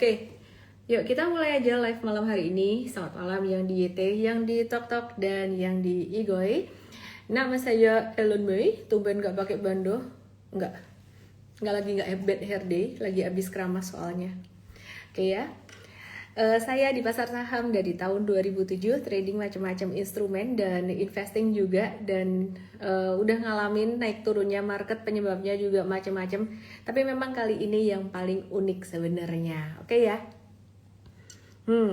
Oke, yuk kita mulai aja live malam hari ini. Selamat malam yang di YT, yang di Tok dan yang di Igoy. Nama saya Elon Mei, tumben gak pakai bando. Enggak lagi gak bad hair day, lagi abis keramas soalnya. Oke ya. Saya di pasar saham dari tahun 2007, trading macam-macam instrumen dan investing juga, dan udah ngalamin naik turunnya market, penyebabnya juga macam-macam. Tapi memang kali ini yang paling unik sebenarnya. Oke ya.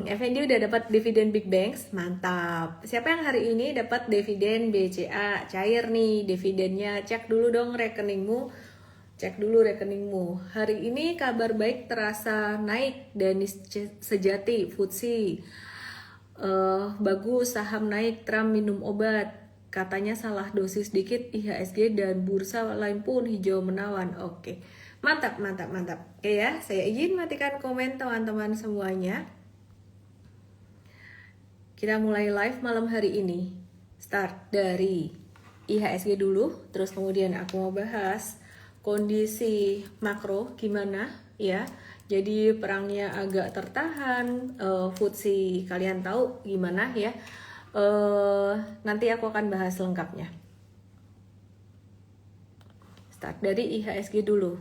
Effendi udah dapat dividen Big Banks, mantap. Siapa yang hari ini dapat dividen BCA? Cair nih dividennya, cek dulu dong rekeningmu. Cek dulu rekeningmu. Hari ini kabar baik terasa naik, Danis Sejati, FTSE. Bagus, saham naik, Trump minum obat. Katanya salah dosis dikit, IHSG dan bursa lain pun hijau menawan. Oke, mantap. Oke ya, saya izin matikan komen teman-teman semuanya. Kita mulai live malam hari ini. Start dari IHSG dulu, terus kemudian aku mau bahas kondisi makro gimana ya. Jadi perangnya agak tertahan, FTSE kalian tahu gimana ya. Nanti aku akan bahas lengkapnya. Start dari IHSG dulu.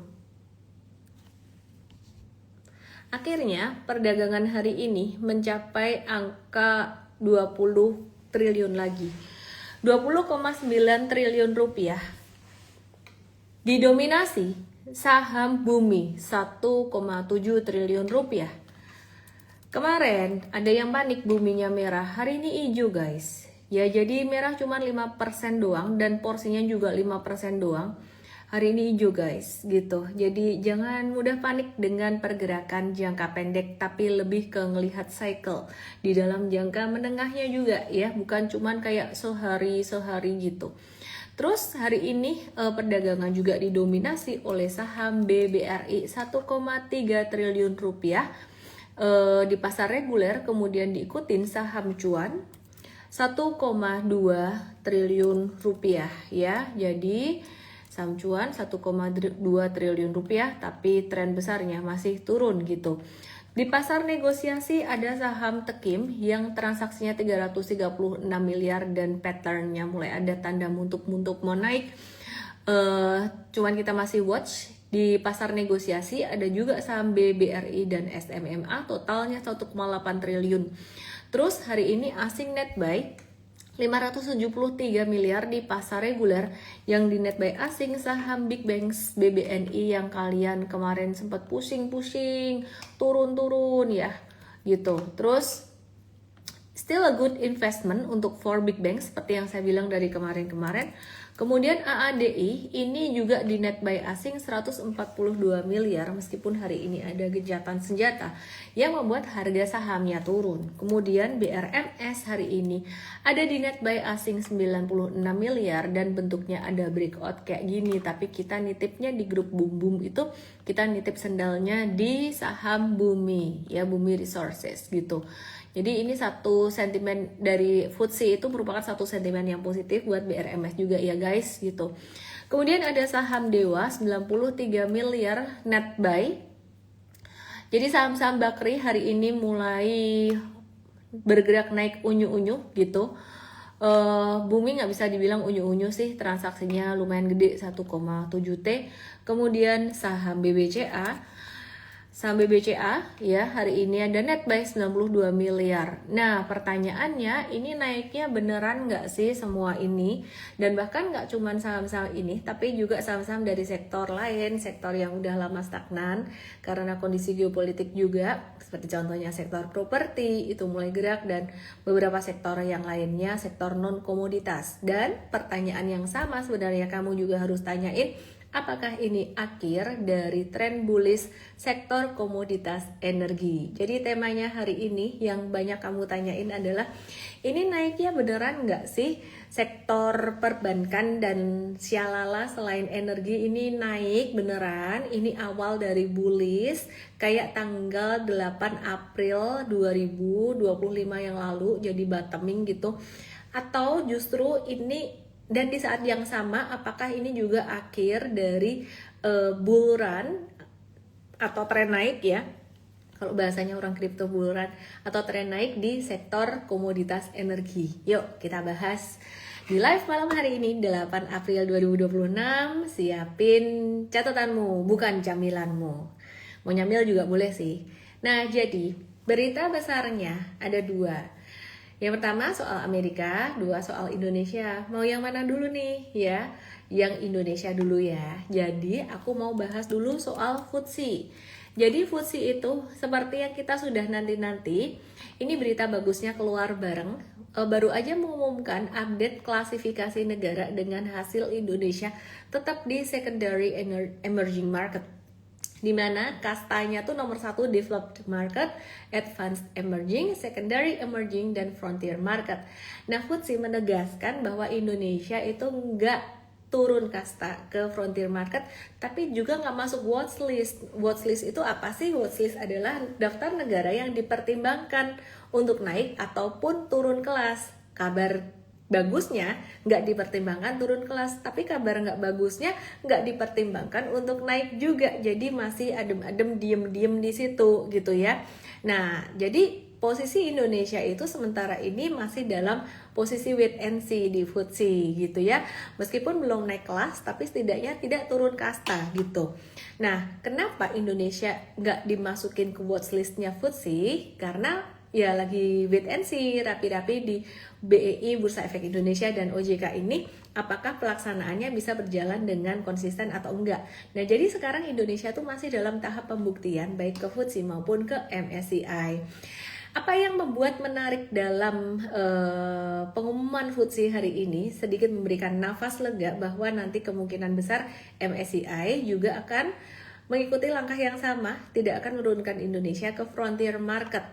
Akhirnya perdagangan hari ini mencapai angka 20 triliun lagi. 20,9 triliun rupiah. Didominasi saham bumi 1,7 triliun rupiah. Kemarin ada yang panik buminya merah, hari ini hijau guys. Ya jadi merah cuma 5% doang dan porsinya juga 5% doang. Hari ini hijau guys, gitu. Jadi jangan mudah panik dengan pergerakan jangka pendek, tapi lebih ke ngelihat cycle di dalam jangka menengahnya juga ya, bukan cuman kayak sehari gitu. Terus hari ini perdagangan juga didominasi oleh saham BBRI 1,3 triliun rupiah di pasar reguler, kemudian diikutin saham cuan 1,2 triliun rupiah ya. Jadi saham cuan 1,2 triliun rupiah, tapi tren besarnya masih turun gitu. Di pasar negosiasi ada saham Tekim yang transaksinya 336 miliar dan patternnya mulai ada tanda muntuk-muntuk mau naik. Cuman kita masih watch. Di pasar negosiasi ada juga saham BBRI dan SMMA, totalnya 1,8 triliun. Terus hari ini asing net buy 573 miliar di pasar reguler, yang di net buy asing saham Big Banks BBNI yang kalian kemarin sempat pusing-pusing, turun-turun ya gitu. Terus still a good investment untuk for Big Banks seperti yang saya bilang dari kemarin-kemarin. Kemudian AADI ini juga di net buy asing 142 miliar, meskipun hari ini ada gencatan senjata yang membuat harga sahamnya turun. Kemudian BRMS hari ini ada di net buy asing 96 miliar dan bentuknya ada breakout kayak gini, tapi kita nitipnya di grup Bum itu, kita nitip sendalnya di saham Bumi ya, Bumi Resources gitu. Jadi ini satu sentimen dari FTSE itu merupakan satu sentimen yang positif buat BRMS juga ya guys gitu. Kemudian ada saham Dewa 93 miliar net buy. Jadi saham-saham Bakri hari ini mulai bergerak naik unyu-unyu gitu. Bumi nggak bisa dibilang unyu-unyu sih, transaksinya lumayan gede 1,7 T. Kemudian saham BBCA ya hari ini ada net buy 92 miliar. Nah pertanyaannya, ini naiknya beneran nggak sih semua ini? Dan bahkan nggak cuma saham-saham ini, tapi juga saham-saham dari sektor lain, sektor yang udah lama stagnan karena kondisi geopolitik juga, seperti contohnya sektor properti itu mulai gerak, dan beberapa sektor yang lainnya, sektor non komoditas. Dan pertanyaan yang sama sebenarnya kamu juga harus tanyain, apakah ini akhir dari tren bullish sektor komoditas energi? Jadi temanya hari ini yang banyak kamu tanyain adalah, ini naiknya beneran nggak sih sektor perbankan dan sialala selain energi ini naik beneran? Ini awal dari bullish kayak tanggal 8 April 2025 yang lalu jadi bottoming gitu, atau justru ini, dan di saat yang sama apakah ini juga akhir dari bull run atau tren naik ya Kalau bahasanya orang kripto bull run atau tren naik di sektor komoditas energi. Yuk kita bahas di live malam hari ini 8 April 2026. Siapin catatanmu, bukan camilanmu. Mau nyamil juga boleh sih. Nah, jadi berita besarnya ada dua. Yang pertama soal Amerika, dua soal Indonesia. Mau yang mana dulu nih ya? Yang Indonesia dulu ya. Jadi aku mau bahas dulu soal FTSE. Jadi FTSE itu seperti yang kita sudah nanti-nanti, ini berita bagusnya keluar bareng. Baru aja mengumumkan update klasifikasi negara dengan hasil Indonesia tetap di secondary emerging market, di mana kastanya tuh nomor 1 developed market, advanced emerging, secondary emerging, dan frontier market. Nah, FTSE menegaskan bahwa Indonesia itu nggak turun kasta ke frontier market, tapi juga nggak masuk watchlist. Watchlist itu apa sih? Watchlist adalah daftar negara yang dipertimbangkan untuk naik ataupun turun kelas. Kabar bagusnya nggak dipertimbangkan turun kelas, tapi kabar nggak bagusnya nggak dipertimbangkan untuk naik juga. Jadi masih adem-adem, diem-diem di situ gitu ya. Nah, jadi posisi Indonesia itu sementara ini masih dalam posisi wait and see di FTSE gitu ya. Meskipun belum naik kelas, tapi setidaknya tidak turun kasta gitu. Nah, kenapa Indonesia nggak dimasukin ke watchlistnya FTSE? Karena ya lagi wait and see, rapi-rapi di BEI, Bursa Efek Indonesia, dan OJK ini, apakah pelaksanaannya bisa berjalan dengan konsisten atau enggak. Nah, jadi sekarang Indonesia tuh masih dalam tahap pembuktian baik ke FTSE maupun ke MSCI. Apa yang membuat menarik dalam pengumuman FTSE hari ini sedikit memberikan nafas lega bahwa nanti kemungkinan besar MSCI juga akan mengikuti langkah yang sama, tidak akan menurunkan Indonesia ke frontier market.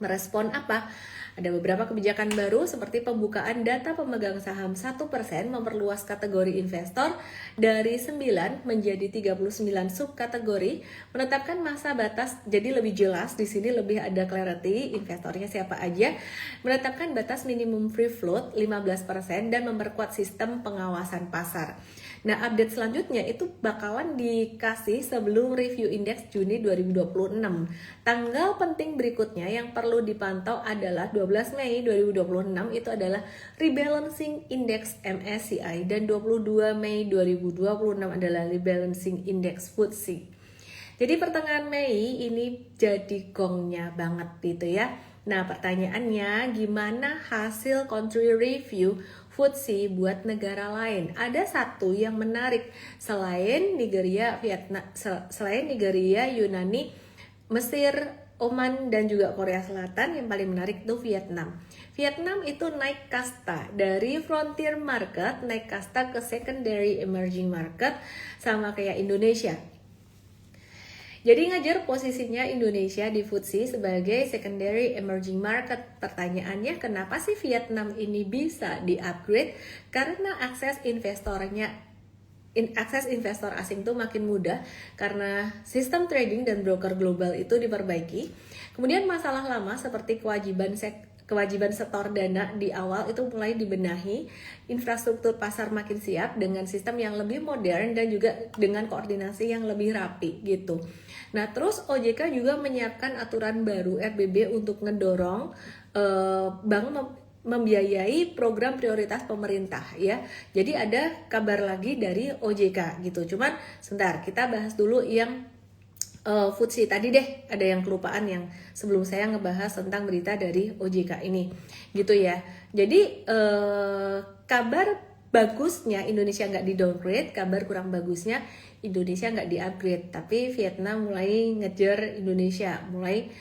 Merespon apa? Ada beberapa kebijakan baru seperti pembukaan data pemegang saham 1%, memperluas kategori investor dari 9 menjadi 39 subkategori, menetapkan masa batas jadi lebih jelas, di sini lebih ada clarity investornya siapa aja, menetapkan batas minimum free float 15% dan memperkuat sistem pengawasan pasar. Nah, update selanjutnya itu bakalan dikasih sebelum review indeks Juni 2026. Tanggal penting berikutnya yang perlu dipantau adalah 12 Mei 2026 itu adalah rebalancing index MSCI, dan 22 Mei 2026 adalah rebalancing index FTSE. Jadi pertengahan Mei ini jadi gongnya banget gitu ya. Nah, pertanyaannya gimana hasil country review FTSE buat negara lain? Ada satu yang menarik selain Nigeria, Vietnam, selain Nigeria, Yunani, Mesir, Oman, dan juga Korea Selatan, yang paling menarik itu Vietnam. Vietnam itu naik kasta dari frontier market, naik kasta ke secondary emerging market, sama kayak Indonesia. Jadi ngejar posisinya Indonesia di FTSE sebagai secondary emerging market. Pertanyaannya, kenapa sih Vietnam ini bisa di-upgrade? Karena akses investor asing tuh makin mudah karena sistem trading dan broker global itu diperbaiki. Kemudian masalah lama seperti kewajiban setor dana di awal itu mulai dibenahi, infrastruktur pasar makin siap dengan sistem yang lebih modern dan juga dengan koordinasi yang lebih rapi gitu. Nah, terus OJK juga menyiapkan aturan baru RBB untuk ngedorong bank membiayai program prioritas pemerintah ya. Jadi ada kabar lagi dari OJK gitu. Cuman sebentar, kita bahas dulu yang FTSE tadi deh, ada yang kelupaan yang sebelum saya ngebahas tentang berita dari OJK ini gitu ya. Jadi kabar bagusnya Indonesia nggak di downgrade, kabar kurang bagusnya Indonesia nggak di upgrade, tapi Vietnam mulai ngejar Indonesia, mulai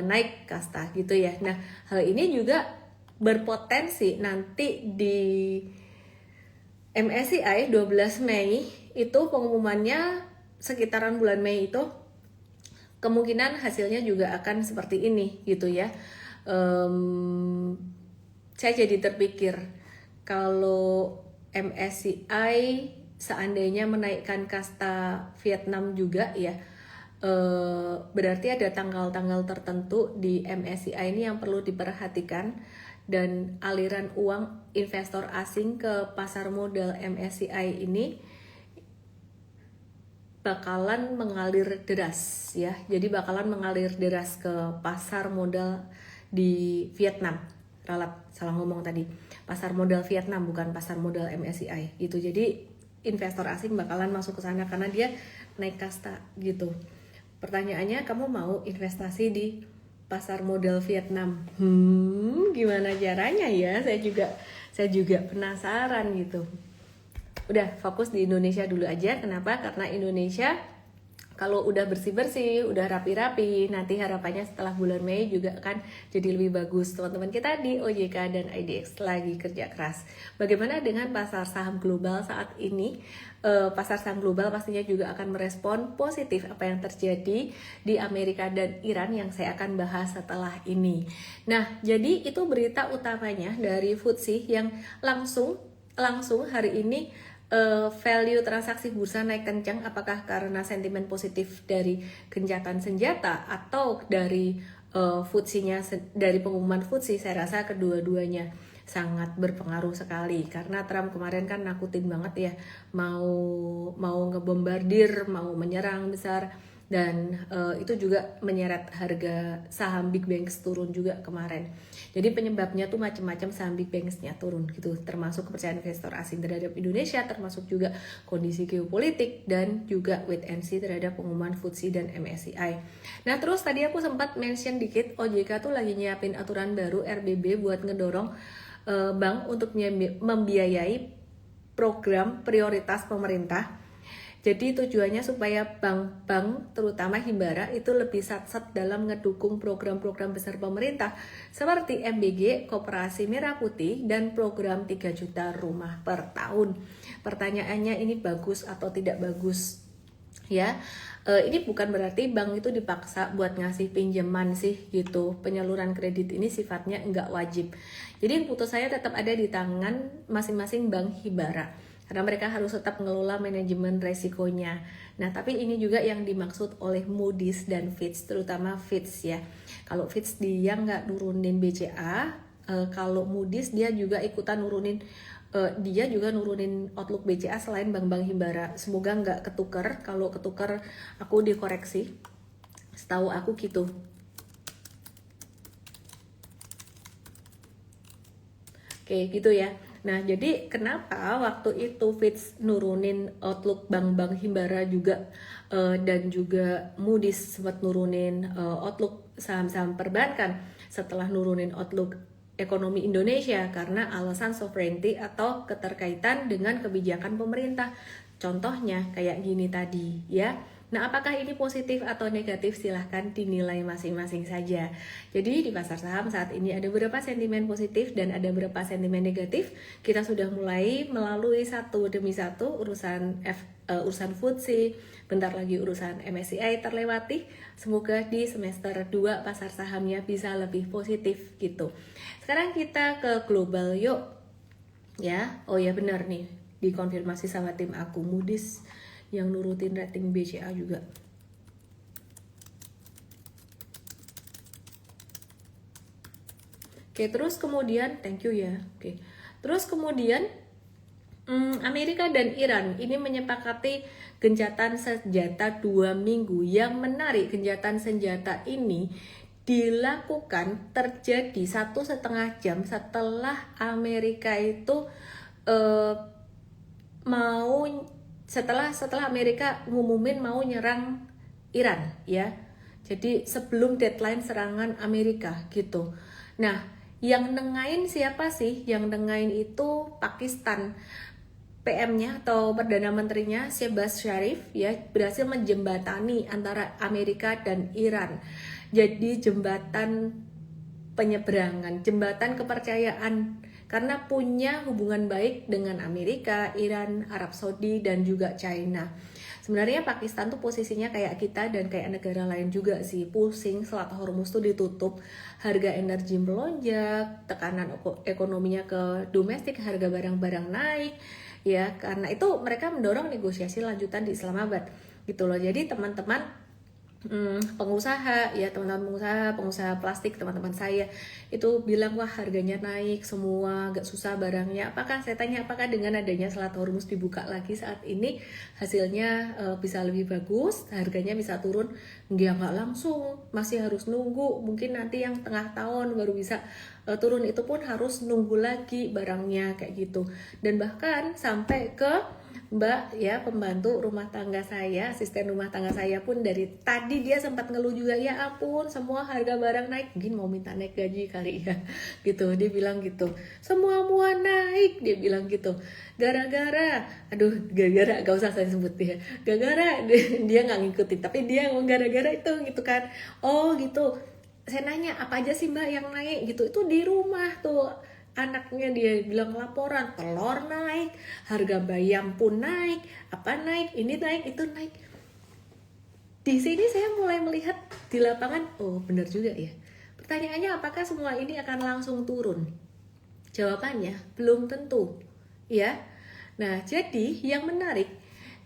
naik kasta gitu ya. Nah, hal ini juga berpotensi nanti di MSCI 12 Mei itu pengumumannya sekitaran bulan Mei itu, kemungkinan hasilnya juga akan seperti ini gitu ya. Saya jadi terpikir kalau MSCI seandainya menaikkan kasta Vietnam juga ya, berarti ada tanggal-tanggal tertentu di MSCI ini yang perlu diperhatikan, dan aliran uang investor asing ke pasar modal MSCI ini bakalan mengalir deras ya. Jadi bakalan mengalir deras ke pasar modal di Vietnam. Ralat, salah ngomong tadi. Pasar modal Vietnam bukan pasar modal MSCI gitu. Jadi investor asing bakalan masuk ke sana karena dia naik kasta gitu. Pertanyaannya, kamu mau investasi di pasar modal Vietnam? Gimana caranya ya? Saya juga penasaran gitu. Udah fokus di Indonesia dulu aja. Kenapa? Karena Indonesia kalau udah bersih-bersih, udah rapi-rapi, nanti harapannya setelah bulan Mei juga akan jadi lebih bagus. Teman-teman kita di OJK dan IDX lagi kerja keras. Bagaimana dengan pasar saham global saat ini? Pasar saham global pastinya juga akan merespon positif apa yang terjadi di Amerika dan Iran yang saya akan bahas setelah ini. Nah, jadi itu berita utamanya dari FTSE yang langsung hari ini value transaksi bursa naik kencang. Apakah karena sentimen positif dari gencatan senjata atau dari FTSE-nya, dari pengumuman FTSE? Saya rasa kedua-duanya sangat berpengaruh sekali karena Trump kemarin kan nakutin banget ya, mau ngebombardir, mau menyerang besar, dan itu juga menyeret harga saham big banks turun juga kemarin. Jadi penyebabnya tuh macam-macam, saham big banks-nya turun gitu, termasuk kepercayaan investor asing terhadap Indonesia, termasuk juga kondisi geopolitik dan juga wait and see terhadap pengumuman FTSE dan MSCI. Nah, terus tadi aku sempat mention dikit, OJK tuh lagi nyiapin aturan baru RBB buat ngedorong bank untuk membiayai program prioritas pemerintah. Jadi tujuannya supaya bank-bank terutama Himbara itu lebih sat-sat dalam ngedukung program-program besar pemerintah seperti MBG, Koperasi Merah Putih, dan program 3 juta rumah per tahun. Pertanyaannya, ini bagus atau tidak bagus? Ya, ini bukan berarti bank itu dipaksa buat ngasih pinjaman sih gitu. Penyaluran kredit ini sifatnya enggak wajib. Jadi keputusannya tetap ada di tangan masing-masing bank Himbara, karena mereka harus tetap mengelola manajemen resikonya. Nah, tapi ini juga yang dimaksud oleh Moody's dan Fitch, terutama Fitch ya. Kalau Fitch dia nggak nurunin BCA, kalau Moody's dia juga ikutan nurunin, dia juga nurunin outlook BCA selain bank-bank Himbara. Semoga nggak ketukar. Kalau ketukar aku dikoreksi. Setahu aku gitu. Oke, gitu ya. Nah, jadi kenapa waktu itu Fitch nurunin outlook bank-bank Himbara juga, dan juga Moody's sempat nurunin outlook saham-saham perbankan setelah nurunin outlook ekonomi Indonesia? Karena alasan sovereignty atau keterkaitan dengan kebijakan pemerintah. Contohnya kayak gini tadi ya. Nah, apakah ini positif atau negatif? Silahkan dinilai masing-masing saja. Jadi di pasar saham saat ini ada beberapa sentimen positif dan ada beberapa sentimen negatif. Kita sudah mulai melalui satu demi satu urusan FTSE, bentar lagi urusan MSCI terlewati. Semoga di semester 2 pasar sahamnya bisa lebih positif gitu. Sekarang kita ke global yuk. Ya, oh ya benar nih, dikonfirmasi sama tim aku, Moody's yang nurutin rating BCA juga. Oke, terus kemudian thank you ya. Oke. Terus kemudian Amerika dan Iran ini menyepakati gencatan senjata 2 minggu. Yang menarik, gencatan senjata ini dilakukan terjadi 1,5 jam setelah Amerika itu setelah Amerika ngumumin mau nyerang Iran ya. Jadi sebelum deadline serangan Amerika gitu. Nah, yang nengahin siapa sih? Yang nengahin itu Pakistan. PM-nya atau Perdana Menterinya Shehbaz Sharif ya berhasil menjembatani antara Amerika dan Iran. Jadi jembatan penyeberangan, jembatan kepercayaan, karena punya hubungan baik dengan Amerika, Iran, Arab Saudi, dan juga China. Sebenarnya Pakistan tuh posisinya kayak kita dan kayak negara lain juga sih, pusing. Selat Hormuz tuh ditutup, harga energi melonjak, tekanan ekonominya ke domestik, harga barang-barang naik ya. Karena itu mereka mendorong negosiasi lanjutan di Islamabad gitu loh. Jadi teman-teman pengusaha ya, teman-teman pengusaha plastik, teman-teman saya itu bilang wah harganya naik semua, agak susah barangnya. Saya tanya apakah dengan adanya Selat Hormuz dibuka lagi saat ini hasilnya bisa lebih bagus, harganya bisa turun? Nggak langsung, masih harus nunggu, mungkin nanti yang tengah tahun baru bisa turun, itu pun harus nunggu lagi barangnya kayak gitu. Dan bahkan sampai ke Mbak ya, pembantu rumah tangga saya, asisten rumah tangga saya pun dari tadi dia sempat ngeluh juga, ya ampun semua harga barang naik, mungkin mau minta naik gaji kali ya gitu. Dia bilang gitu, semua naik, dia bilang gitu, gara-gara gak usah saya sebut dia, gara-gara dia nggak ngikutin, tapi dia ngomong gara-gara itu gitu kan. Oh gitu. Saya nanya apa aja sih Mbak yang naik gitu, itu di rumah tuh anaknya dia bilang laporan, telur naik, harga bayam pun naik, apa naik, ini naik, itu naik. Di sini saya mulai melihat di lapangan, oh benar juga ya. Pertanyaannya apakah semua ini akan langsung turun? Jawabannya belum tentu, ya. Nah, jadi yang menarik,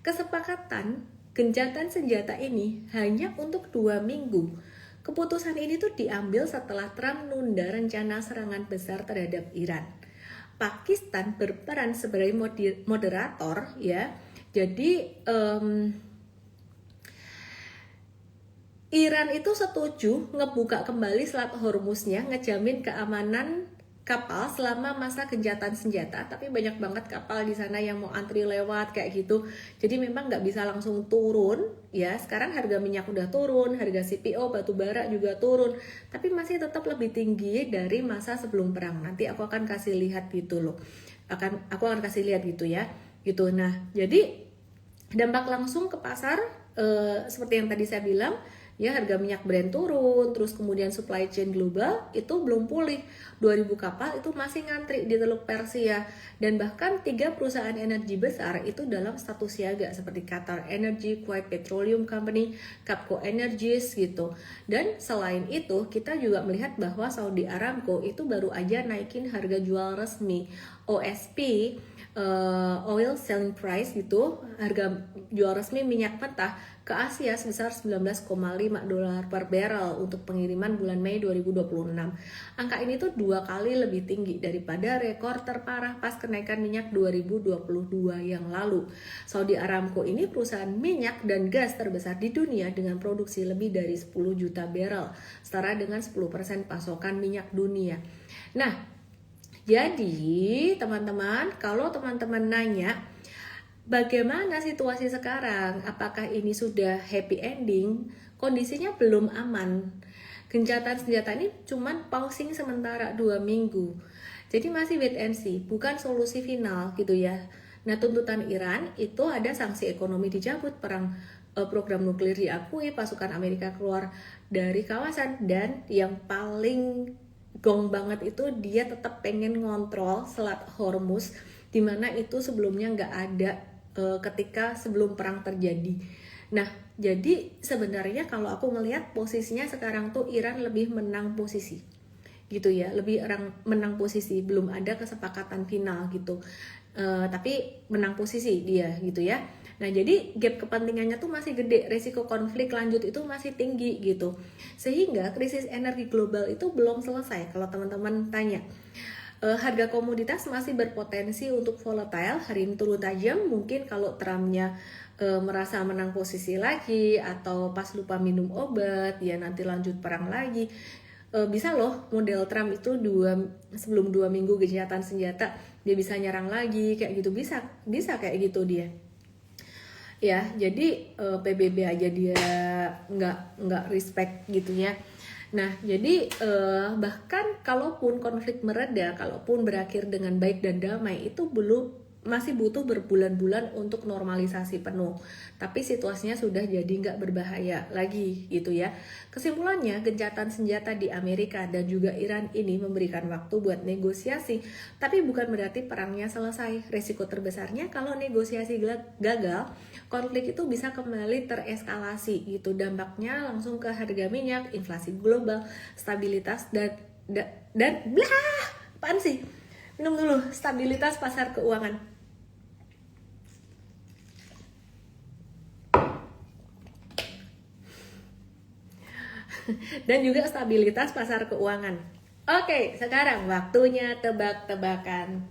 kesepakatan gencatan senjata ini hanya untuk 2 minggu. Keputusan ini tuh diambil setelah Trump nunda rencana serangan besar terhadap Iran. Pakistan berperan sebagai moderator ya. Jadi Iran itu setuju ngebuka kembali Selat Hormuznya, ngejamin keamanan kapal selama masa gencatan senjata, tapi banyak banget kapal di sana yang mau antri lewat kayak gitu. Jadi memang nggak bisa langsung turun ya. Sekarang harga minyak udah turun, harga CPO batu bara juga turun, tapi masih tetap lebih tinggi dari masa sebelum perang. Nanti aku akan kasih lihat gitu loh. Aku akan kasih lihat gitu ya. Gitu. Nah, jadi dampak langsung ke pasar seperti yang tadi saya bilang. Ya, harga minyak Brent turun, terus kemudian supply chain global itu belum pulih. 2000 kapal itu masih ngantri di Teluk Persia, dan bahkan 3 perusahaan energi besar itu dalam status siaga seperti Qatar Energy, Kuwait Petroleum Company, Capco Energies gitu. Dan selain itu kita juga melihat bahwa Saudi Aramco itu baru aja naikin harga jual resmi OSP, oil selling price gitu, harga jual resmi minyak mentah ke Asia sebesar $19,5 per barrel untuk pengiriman bulan Mei 2026. Angka ini tuh 2 kali lebih tinggi daripada rekor terparah pas kenaikan minyak 2022 yang lalu. Saudi Aramco ini perusahaan minyak dan gas terbesar di dunia dengan produksi lebih dari 10 juta barrel, setara dengan 10% pasokan minyak dunia. Nah, jadi teman-teman, kalau teman-teman nanya bagaimana situasi sekarang? Apakah ini sudah happy ending? Kondisinya belum aman. Gencatan senjata ini cuman pausing sementara 2 minggu. Jadi masih wait and see, bukan solusi final gitu ya. Nah, tuntutan Iran itu ada sanksi ekonomi dicabut, perang program nuklir diakui, pasukan Amerika keluar dari kawasan, dan yang paling gong banget itu dia tetap pengen ngontrol Selat Hormuz, dimana itu sebelumnya nggak ada ketika sebelum perang terjadi. Nah, jadi sebenarnya kalau aku melihat posisinya sekarang tuh Iran lebih menang posisi gitu ya, lebih menang posisi, belum ada kesepakatan final gitu, tapi menang posisi dia gitu ya. Nah, jadi gap kepentingannya tuh masih gede, resiko konflik lanjut itu masih tinggi gitu, sehingga krisis energi global itu belum selesai. Kalau teman-teman tanya, harga komoditas masih berpotensi untuk volatile, hari ini turun tajam, mungkin kalau Trumpnya merasa menang posisi lagi, atau pas lupa minum obat ya nanti lanjut perang lagi. Bisa loh model Trump itu sebelum 2 minggu gencatan senjata dia bisa nyerang lagi kayak gitu, bisa kayak gitu dia ya. Jadi PBB aja dia nggak respect gitu ya. Nah, jadi bahkan kalaupun konflik mereda, kalaupun berakhir dengan baik dan damai, itu masih butuh berbulan-bulan untuk normalisasi penuh. Tapi situasinya sudah jadi nggak berbahaya lagi gitu ya. Kesimpulannya, gencatan senjata di Amerika dan juga Iran ini memberikan waktu buat negosiasi, tapi bukan berarti perangnya selesai. Resiko terbesarnya kalau negosiasi gagal, konflik itu bisa kembali tereskalasi gitu. Dampaknya langsung ke harga minyak, inflasi global, stabilitas dan apaan sih? Minum dulu, stabilitas pasar keuangan. dan juga stabilitas pasar keuangan. Oke, sekarang waktunya tebak-tebakan.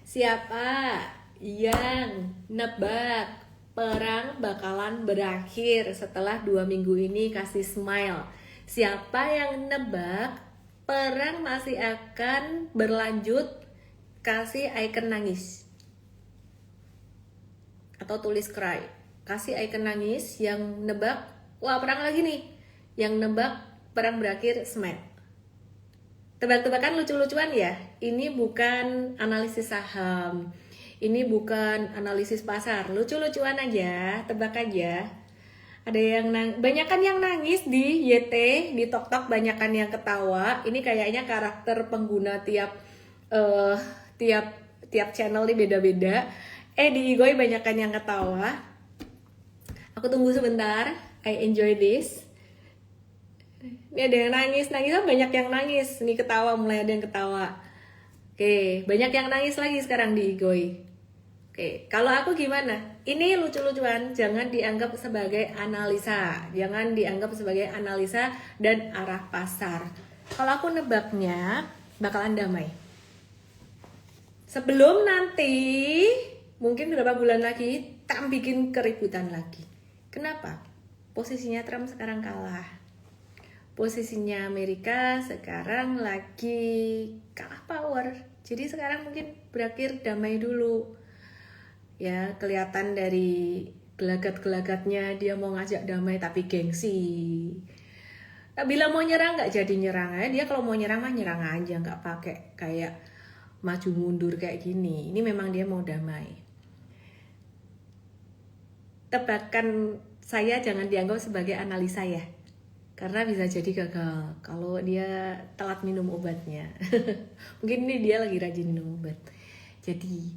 Siapa yang nebak perang bakalan berakhir setelah 2 minggu ini? Kasih smile. Siapa yang nebak perang masih akan berlanjut? Kasih icon nangis atau tulis cry. Kasih icon nangis yang nebak, wah perang lagi nih. Yang nebak perang berakhir, smile. Tebak-tebakan lucu-lucuan ya. Ini bukan analisis saham. Ini bukan analisis pasar. Lucu-lucuan aja, tebak aja. Ada yang banyakan yang nangis di YT, di TokTok banyakan yang ketawa. Ini kayaknya karakter pengguna tiap channel ini beda-beda. Di Igoy banyakan yang ketawa. Aku tunggu sebentar. I enjoy this. Ini ada yang nangis, banyak yang nangis. Ini ketawa, mulai ada yang ketawa. Oke, banyak yang nangis lagi sekarang di Igoy. Oke, kalau aku gimana? Ini lucu-lucuan, jangan dianggap sebagai analisa. Jangan dianggap sebagai analisa dan arah pasar. Kalau aku nebaknya, bakalan damai. Sebelum nanti, mungkin beberapa bulan lagi, tak bikin keributan lagi. Kenapa? Posisinya Trump sekarang kalah. Posisinya Amerika sekarang lagi kalah power. Jadi sekarang mungkin berakhir damai dulu. Ya, kelihatan dari gelagat-gelagatnya dia mau ngajak damai tapi gengsi. Bila mau nyerang nggak jadi nyerang aja. Dia kalau mau nyerang mah nyerang aja, nggak pakai kayak maju mundur kayak gini. Ini memang dia mau damai. Tebakan saya jangan dianggap sebagai analisa ya. Karena bisa jadi gagal kalau dia telat minum obatnya. Mungkin ini dia lagi rajin minum obat. Jadi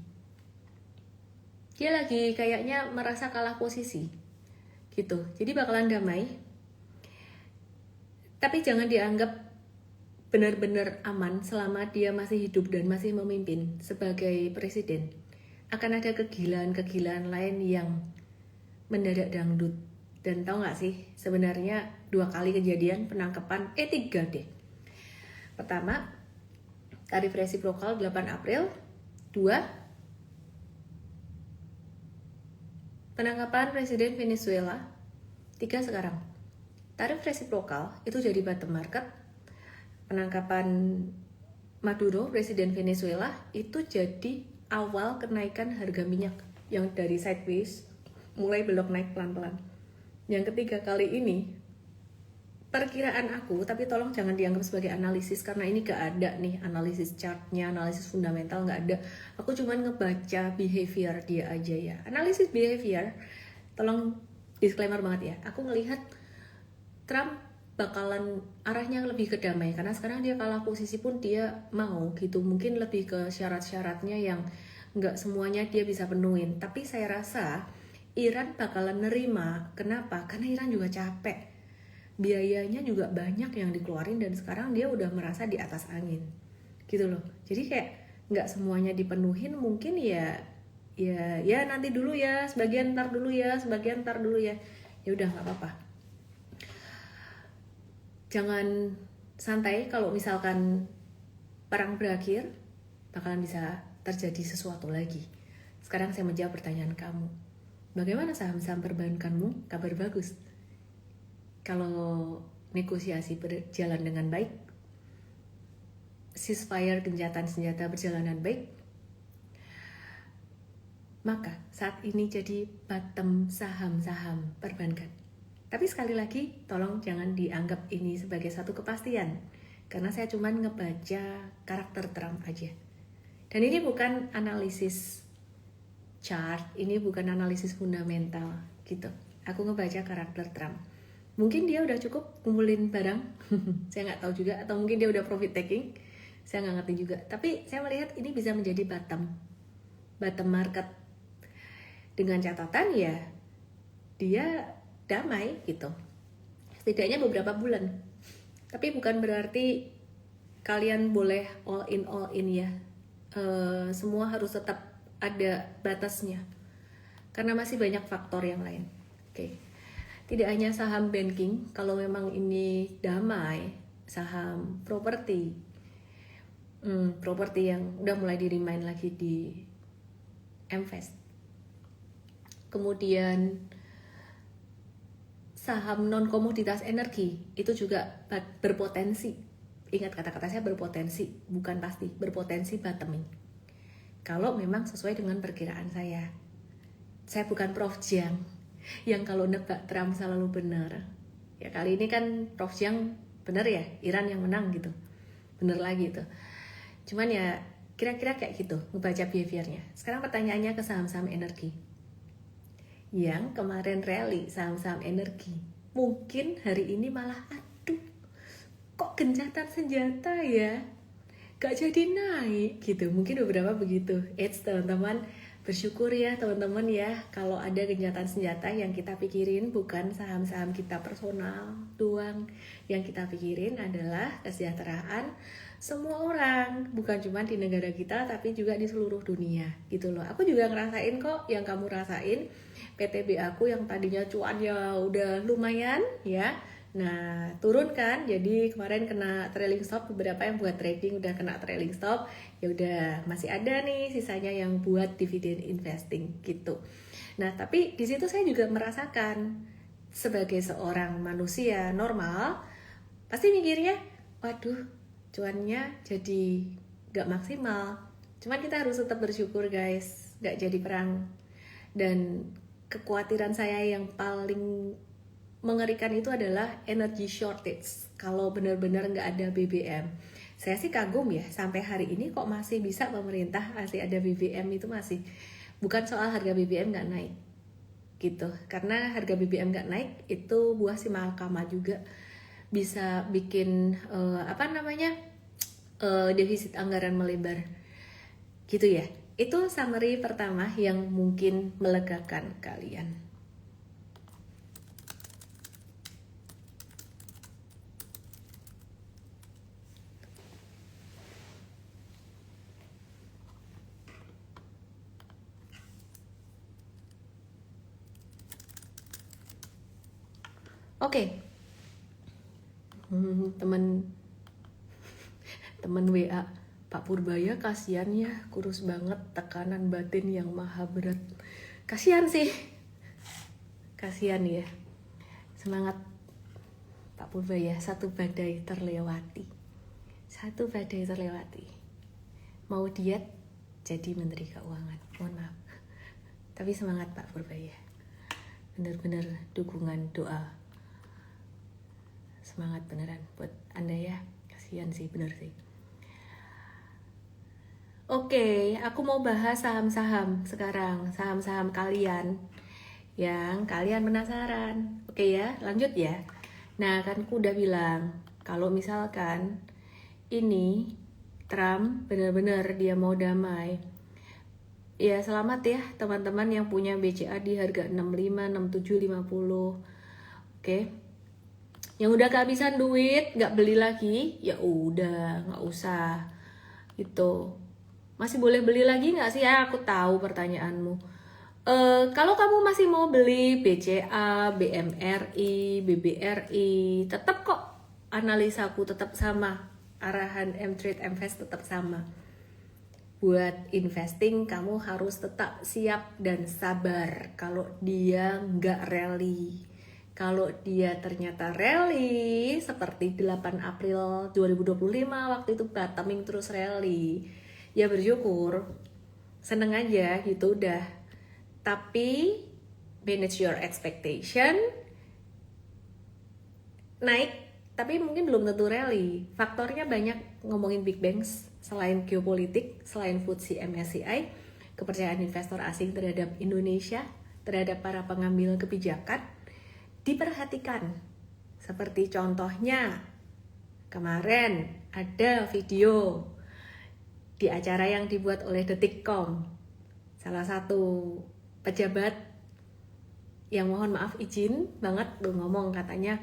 dia lagi kayaknya merasa kalah posisi gitu. Jadi bakalan damai. Tapi jangan dianggap benar-benar aman selama dia masih hidup dan masih memimpin sebagai presiden. Akan ada kegilaan-kegilaan lain yang mendadak dangdut. Dan tahu nggak sih, sebenarnya 2 kali kejadian penangkapan 3 deh. Pertama, tarif resiprokal 8 April. 2, penangkapan Presiden Venezuela. 3 sekarang. Tarif resiprokal itu jadi bottom market. Penangkapan Maduro, Presiden Venezuela, itu jadi awal kenaikan harga minyak yang dari sideways mulai belok naik pelan-pelan. Yang ketiga kali ini, perkiraan aku, tapi tolong jangan dianggap sebagai analisis karena ini gak ada nih analisis chartnya, analisis fundamental gak ada. Aku cuma ngebaca behavior dia aja ya. Analisis behavior, tolong disclaimer banget ya. Aku ngelihat Trump bakalan arahnya lebih ke damai karena sekarang dia kalah posisi pun dia mau gitu. Mungkin lebih ke syarat-syaratnya yang gak semuanya dia bisa penuhin. Tapi saya rasa Iran bakalan nerima. Kenapa? Karena Iran juga capek. Biayanya juga banyak yang dikeluarin dan sekarang dia udah merasa di atas angin. Gitu loh. Jadi kayak nggak semuanya dipenuhin, mungkin ya nanti dulu ya, sebagian ntar dulu ya, sebagian ntar dulu ya. Ya udah nggak apa-apa. Jangan santai kalau misalkan perang berakhir bakalan bisa terjadi sesuatu lagi. Sekarang saya menjawab pertanyaan kamu. Bagaimana saham-saham perbankanmu? Kabar bagus. Kalau negosiasi berjalan dengan baik, ceasefire gencatan senjata berjalan dengan baik, maka saat ini jadi bottom saham-saham perbankan. Tapi sekali lagi, tolong jangan dianggap ini sebagai satu kepastian. Karena saya cuma ngebaca karakter Trump aja. Dan ini bukan analisis chart, ini bukan analisis fundamental gitu. Aku ngebaca karakter Trump. Mungkin dia udah cukup kumpulin barang, saya nggak tahu juga. Atau mungkin dia udah profit taking, saya nggak ngerti juga. Tapi saya melihat ini bisa menjadi bottom market. Dengan catatan ya, dia damai gitu. Setidaknya beberapa bulan. Tapi bukan berarti kalian boleh all in ya. Semua harus tetap ada batasnya karena masih banyak faktor yang lain. Oke. Tidak hanya saham banking, kalau memang ini damai, saham properti, properti yang udah mulai di-remind lagi di Invest. Kemudian saham non komoditas energi itu juga berpotensi. Ingat kata-kata saya, berpotensi, bukan pasti, berpotensi bottoming. Kalau memang sesuai dengan perkiraan saya. Saya bukan Prof Jiang yang kalau nebak Trump selalu benar. Ya kali ini kan Prof Jiang benar ya, Iran yang menang gitu. Bener lagi itu. Cuman ya kira-kira kayak gitu ngebaca behaviornya. Sekarang pertanyaannya ke saham-saham energi. Yang kemarin rally saham-saham energi. Mungkin hari ini malah aduh, kok gencatan senjata ya? Gak jadi naik gitu. Mungkin beberapa begitu. Teman-teman, bersyukur ya teman-teman ya, kalau ada gencatan senjata yang kita pikirin bukan saham-saham kita personal doang. Yang kita pikirin adalah kesejahteraan semua orang, bukan cuma di negara kita tapi juga di seluruh dunia gitu loh. Aku juga ngerasain kok yang kamu rasain. PTB aku yang tadinya cuannya udah lumayan ya, nah turun kan, jadi kemarin kena trailing stop. Beberapa yang buat trading udah kena trailing stop, ya udah masih ada nih sisanya yang buat dividend investing gitu. Nah tapi di situ saya juga merasakan sebagai seorang manusia normal pasti mikirnya, waduh cuannya jadi gak maksimal. Cuman kita harus tetap bersyukur guys, gak jadi perang. Dan kekhawatiran saya yang paling mengerikan itu adalah energy shortage. Kalau benar-benar nggak ada BBM, saya sih kagum ya, sampai hari ini kok masih bisa pemerintah masih ada BBM. Itu masih bukan soal harga BBM nggak naik gitu, karena harga BBM nggak naik itu buah si malakama juga, bisa bikin defisit anggaran melebar gitu ya. Itu summary pertama yang mungkin melegakan kalian. Oke. Temen WA, Pak Purbaya kasihan ya, kurus banget, tekanan batin yang maha berat. Kasihan sih, kasihan ya. Semangat Pak Purbaya, satu badai terlewati. Satu badai terlewati. Mau diet jadi Menteri Keuangan, mohon maaf. Tapi semangat Pak Purbaya, bener-bener dukungan doa, semangat beneran buat Anda ya. Kasihan sih, bener sih. Oke, aku mau bahas saham-saham sekarang, saham-saham kalian yang kalian penasaran. Oke ya, lanjut ya. Nah, kan aku udah bilang kalau misalkan ini Trump benar-benar dia mau damai. Ya, selamat ya teman-teman yang punya BCA di harga 65, 67, 50. Oke. Yang udah kehabisan duit, nggak beli lagi, ya udah, nggak usah. Gitu. Masih boleh beli lagi nggak sih? Ya, aku tahu pertanyaanmu. Kalau kamu masih mau beli BCA, BMRI, BBRI, tetap kok analisaku tetap sama. Arahan M-Trade Invest tetap sama. Buat investing kamu harus tetap siap dan sabar kalau dia nggak rally. Kalau dia ternyata rally seperti 8 April 2025 waktu itu bottoming terus rally, ya bersyukur, seneng aja gitu udah. Tapi manage your expectation, naik tapi mungkin belum tentu rally. Faktornya banyak, ngomongin big banks, selain geopolitik, selain FTSE MSCI, kepercayaan investor asing terhadap Indonesia, terhadap para pengambil kebijakan diperhatikan. Seperti contohnya kemarin ada video di acara yang dibuat oleh Detikcom, salah satu pejabat yang mohon maaf izin banget tuh ngomong, katanya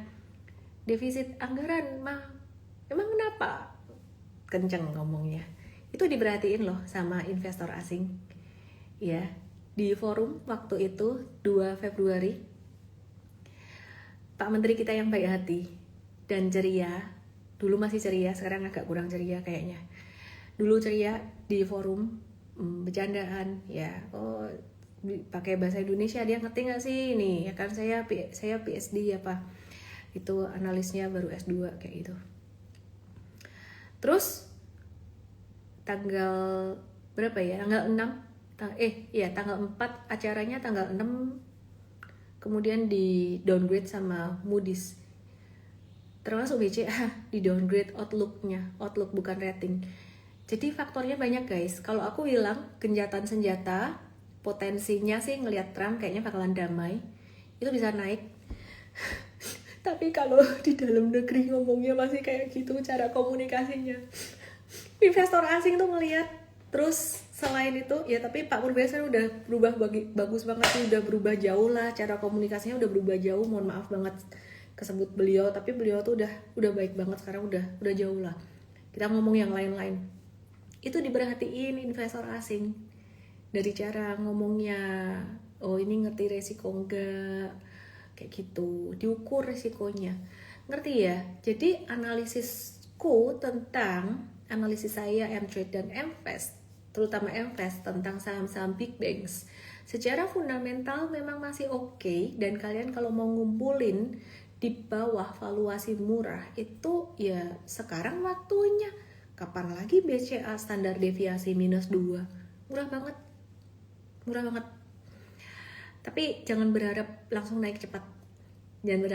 defisit anggaran mah emang kenapa, kenceng ngomongnya. Itu diperhatiin loh sama investor asing ya, di forum waktu itu 2 Februari. Pak Menteri kita yang baik hati dan ceria. Dulu masih ceria, sekarang agak kurang ceria kayaknya. Dulu ceria di forum bercandaan ya, oh pakai bahasa Indonesia dia ngerti nggak sih ini ya kan, saya PhD apa itu, analisnya baru S2 kayak gitu. Terus tanggal berapa ya, tanggal 6 tanggal 4 acaranya, tanggal 6 kemudian di downgrade sama Moody's, termasuk BCA di downgrade outlook bukan rating. Jadi faktornya banyak guys. Kalau aku bilang gencatan senjata, potensinya sih ngelihat Trump kayaknya bakalan damai, itu bisa naik. Tapi kalau di dalam negeri ngomongnya masih kayak gitu cara komunikasinya, investor asing tuh ngelihat. Terus selain itu ya, tapi Pak Profesor udah berubah bagus banget sih, udah berubah jauh lah, cara komunikasinya udah berubah jauh. Mohon maaf banget kesebut beliau, tapi beliau tuh udah baik banget sekarang, udah jauh lah. Kita ngomong yang lain-lain. Itu diperhatiin investor asing dari cara ngomongnya. Oh ini ngerti resiko enggak, kayak gitu, diukur resikonya, ngerti ya. Jadi analisisku tentang analisis saya M-Trade dan M-Fast, terutama M-Fast tentang saham-saham big banks secara fundamental memang masih oke. Dan kalian kalau mau ngumpulin di bawah valuasi murah itu ya sekarang waktunya. Kapan lagi BCA standar deviasi -2? Murah banget. Tapi jangan berharap langsung naik cepat. Dan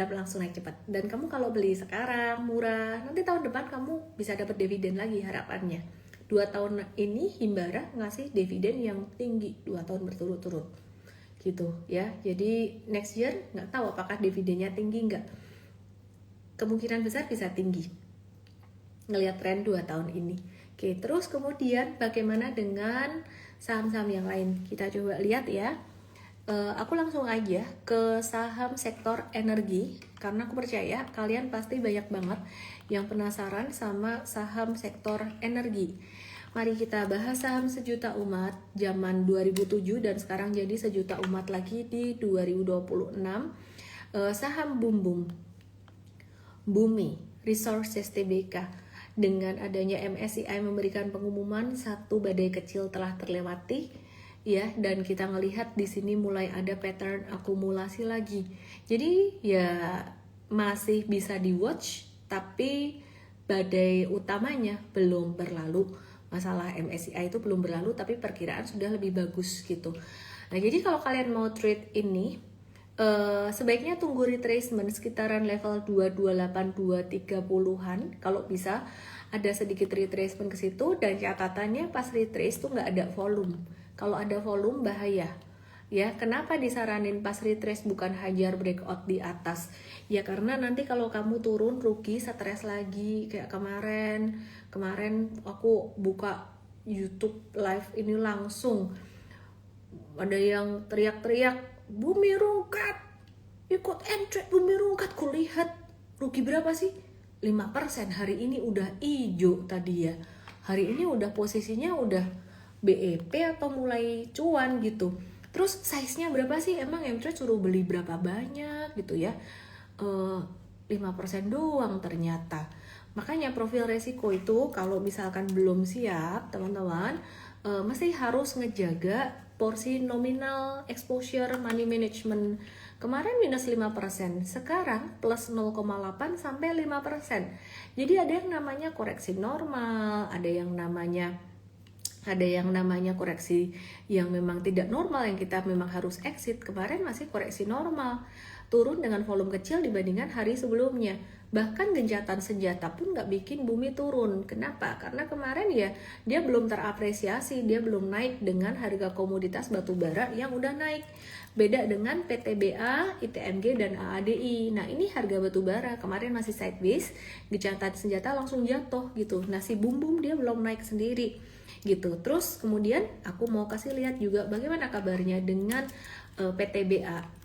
kamu kalau beli sekarang murah, nanti tahun depan kamu bisa dapat dividen lagi harapannya. 2 tahun ini Himbara ngasih dividen yang tinggi 2 tahun berturut-turut gitu ya. Jadi next year nggak tahu apakah dividennya tinggi nggak. Kemungkinan besar bisa tinggi ngelihat tren 2 tahun ini. Oke, terus kemudian bagaimana dengan saham-saham yang lain? Kita coba lihat ya. Aku langsung aja ke saham sektor energi, karena aku percaya kalian pasti banyak banget yang penasaran sama saham sektor energi. Mari kita bahas saham sejuta umat zaman 2007 dan sekarang jadi sejuta umat lagi di 2026. Saham Bumi Resources Tbk. Dengan adanya MSCI memberikan pengumuman satu badai kecil telah terlewati ya, dan kita ngelihat di sini mulai ada pattern akumulasi lagi. Jadi ya masih bisa di watch, tapi badai utamanya belum berlalu. Masalah MSCI itu belum berlalu, tapi perkiraan sudah lebih bagus gitu. Nah, jadi kalau kalian mau trade ini sebaiknya tunggu retracement sekitaran level 228-230-an. Kalau bisa ada sedikit retracement ke situ, dan catatannya pas retrace tuh nggak ada volume. Kalau ada volume bahaya ya. Kenapa disaranin pas retrace bukan hajar breakout di atas? Ya karena nanti kalau kamu turun rugi, stres lagi. Kayak kemarin aku buka YouTube live ini langsung ada yang teriak-teriak Bumi rungkat, ikut M-Trade Bumi rungkat. Kulihat rugi berapa sih? 5%. Hari ini udah hijau tadi ya. Hari ini udah posisinya udah BEP atau mulai cuan gitu. Terus size-nya berapa sih? Emang M-Trade suruh beli berapa banyak gitu ya? 5% doang ternyata. Makanya profil resiko itu kalau misalkan belum siap teman-teman, mesti harus ngejaga porsi nominal exposure money management. Kemarin minus 5%, sekarang plus 0,8 sampai 5%. Jadi ada yang namanya koreksi normal, ada yang namanya koreksi yang memang tidak normal, yang kita memang harus exit. Kemarin masih koreksi normal, turun dengan volume kecil dibandingkan hari sebelumnya. Bahkan gencatan senjata pun nggak bikin Bumi turun. Kenapa? Karena kemarin ya dia belum terapresiasi, dia belum naik dengan harga komoditas batu bara yang udah naik. Beda dengan PTBA, ITMG, dan AADI. Nah ini harga batu bara kemarin masih sideways, gencatan senjata langsung jatuh gitu. Nah si Bum dia belum naik sendiri gitu. Terus kemudian aku mau kasih lihat juga bagaimana kabarnya dengan PTBA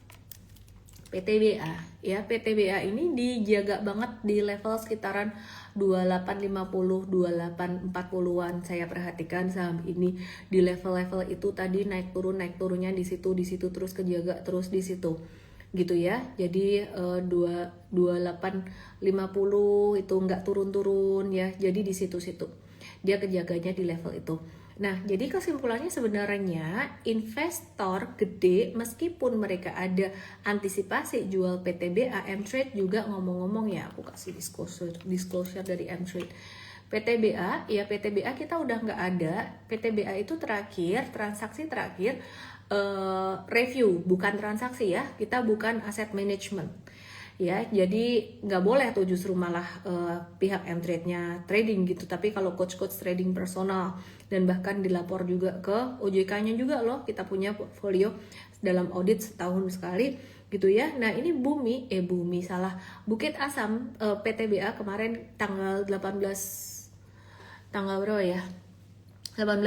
ya. PTBA ini dijaga banget di level sekitaran 2850 2840-an. Saya perhatikan saham ini di level-level itu tadi naik turunnya di situ terus kejaga terus di situ. gitu ya. Jadi 2850 itu nggak turun-turun ya. Jadi di situ-situ dia kejaganya di level itu. Nah, jadi kesimpulannya sebenarnya investor gede meskipun mereka ada antisipasi jual PTBA, M-Trade juga ngomong-ngomong ya, aku kasih disclosure dari M-Trade. PTBA, ya PTBA kita udah nggak ada. PTBA itu terakhir, transaksi terakhir review, bukan transaksi ya, kita bukan asset management. Ya, jadi nggak boleh tuh justru malah pihak M-Trade-nya trading gitu. Tapi kalau coach-coach trading personal dan bahkan dilapor juga ke OJK-nya juga loh, kita punya portfolio dalam audit setahun sekali gitu ya. Nah ini Bukit Asam PTBA kemarin tanggal 18 tanggal berapa ya? 18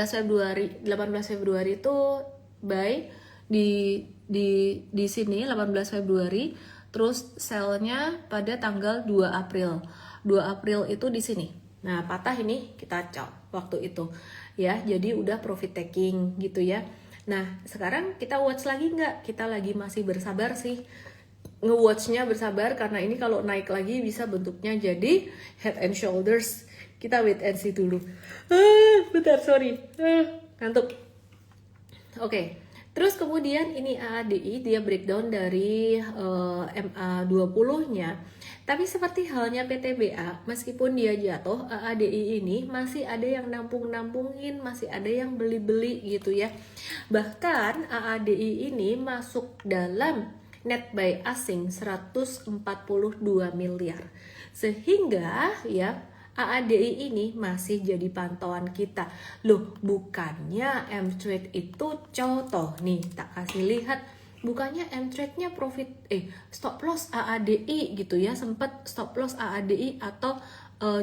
Februari itu buy di sini 18 Februari. Terus sell-nya pada tanggal 2 April. 2 April itu di sini. Nah, patah ini kita chop waktu itu. Ya, jadi udah profit taking gitu ya. Nah, sekarang kita watch lagi nggak? Kita lagi masih bersabar sih. Nge-watchnya bersabar karena ini kalau naik lagi bisa bentuknya jadi head and shoulders. Kita wait and see dulu. Bentar, sorry. Ngantuk. Oke. Terus kemudian ini AADI dia breakdown dari MA20-nya. Tapi seperti halnya PTBA, meskipun dia jatuh, AADI ini masih ada yang nampung-nampungin, masih ada yang beli-beli gitu ya. Bahkan AADI ini masuk dalam net buy asing 142 miliar. Sehingga ya AADI ini masih jadi pantauan kita. Loh, bukannya M-Trade itu contoh nih, tak kasih lihat. Bukannya M-Trade-nya profit stop loss AADI gitu ya, sempat stop loss AADI atau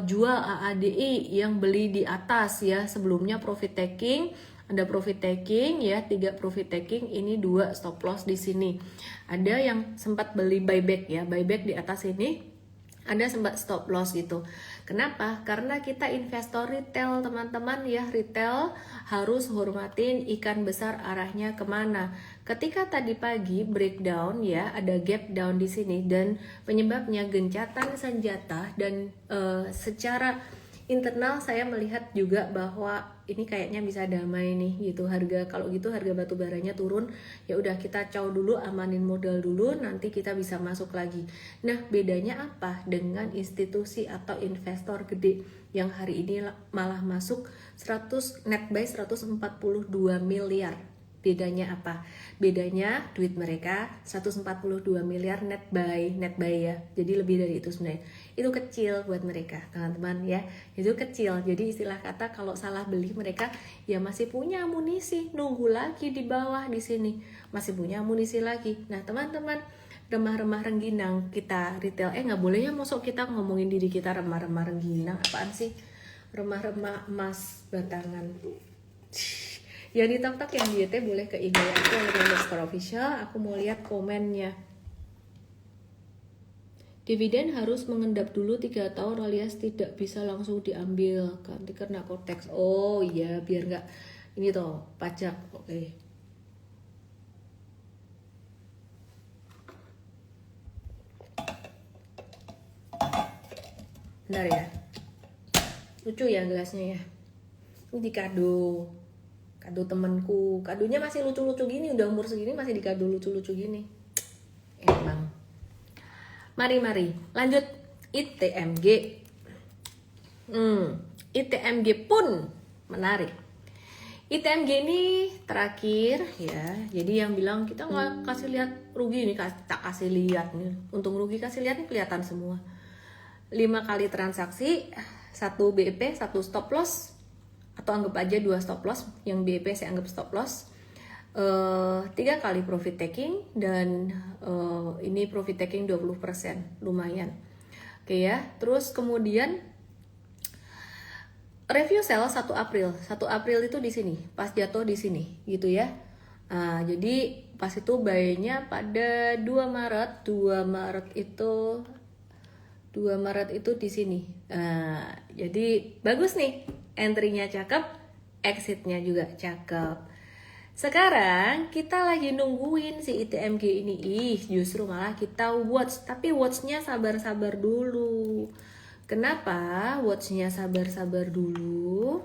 jual AADI yang beli di atas ya. Sebelumnya profit taking, ada profit taking ya, 3 profit taking, ini 2 stop loss di sini. Ada yang sempat beli buyback ya, buyback di atas ini. Ada sempat stop loss gitu. Kenapa? Karena kita investor retail teman-teman ya, retail harus hormatin ikan besar arahnya kemana. Ketika tadi pagi breakdown ya, ada gap down di sini dan penyebabnya gencatan senjata dan secara internal saya melihat juga bahwa ini kayaknya bisa damai nih gitu. Kalau gitu harga batu baranya turun, ya udah kita caw dulu, amanin modal dulu, nanti kita bisa masuk lagi. Nah, bedanya apa dengan institusi atau investor gede yang hari ini malah masuk net buy 142 miliar? Bedanya apa? Bedanya duit mereka 142 miliar net buy ya. Jadi lebih dari itu sebenarnya. Itu kecil buat mereka, teman-teman ya. Itu kecil. Jadi istilah kata kalau salah beli mereka ya masih punya amunisi, nunggu lagi di bawah di sini. Masih punya amunisi lagi. Nah, teman-teman, remah-remah rengginang kita retail nggak boleh ya masuk kita ngomongin diri kita remah-remah rengginang. Apaan sih? Remah-remah emas batangan. Yang di TikTok yang di YT boleh ke IG aku _official. Aku mau lihat komennya. Dividen harus mengendap dulu 3 tahun alias tidak bisa langsung diambil, ganti kena korteks. Oh iya, biar nggak ini toh pajak. Oke. Bentar ya. Lucu ya gelasnya ya. Ini dikado temenku. Kadonya masih lucu-lucu gini, udah umur segini masih dikado lucu-lucu gini. Emang. Mari lanjut ITMG. ITMG pun menarik. ITMG ini terakhir ya. Jadi yang bilang kita nggak kasih lihat rugi ini, tak kasih lihat nih. Untung rugi kasih lihat nih kelihatan semua. 5 kali transaksi, 1 BEP, 1 stop loss, atau anggap aja 2 stop loss. Yang BEP saya anggap stop loss. 3 kali profit taking dan ini profit taking 20%, lumayan. Oke ya. Terus kemudian review sell 1 April. 1 April itu di sini, pas jatuh di sini gitu ya. Jadi pas itu buy-nya pada 2 Maret. 2 Maret itu di sini. Jadi bagus nih. Entry-nya cakep, exit-nya juga cakep. Sekarang kita lagi nungguin si ITMG ini. Justru malah kita watch. Tapi watchnya sabar-sabar dulu. Kenapa watchnya sabar-sabar dulu?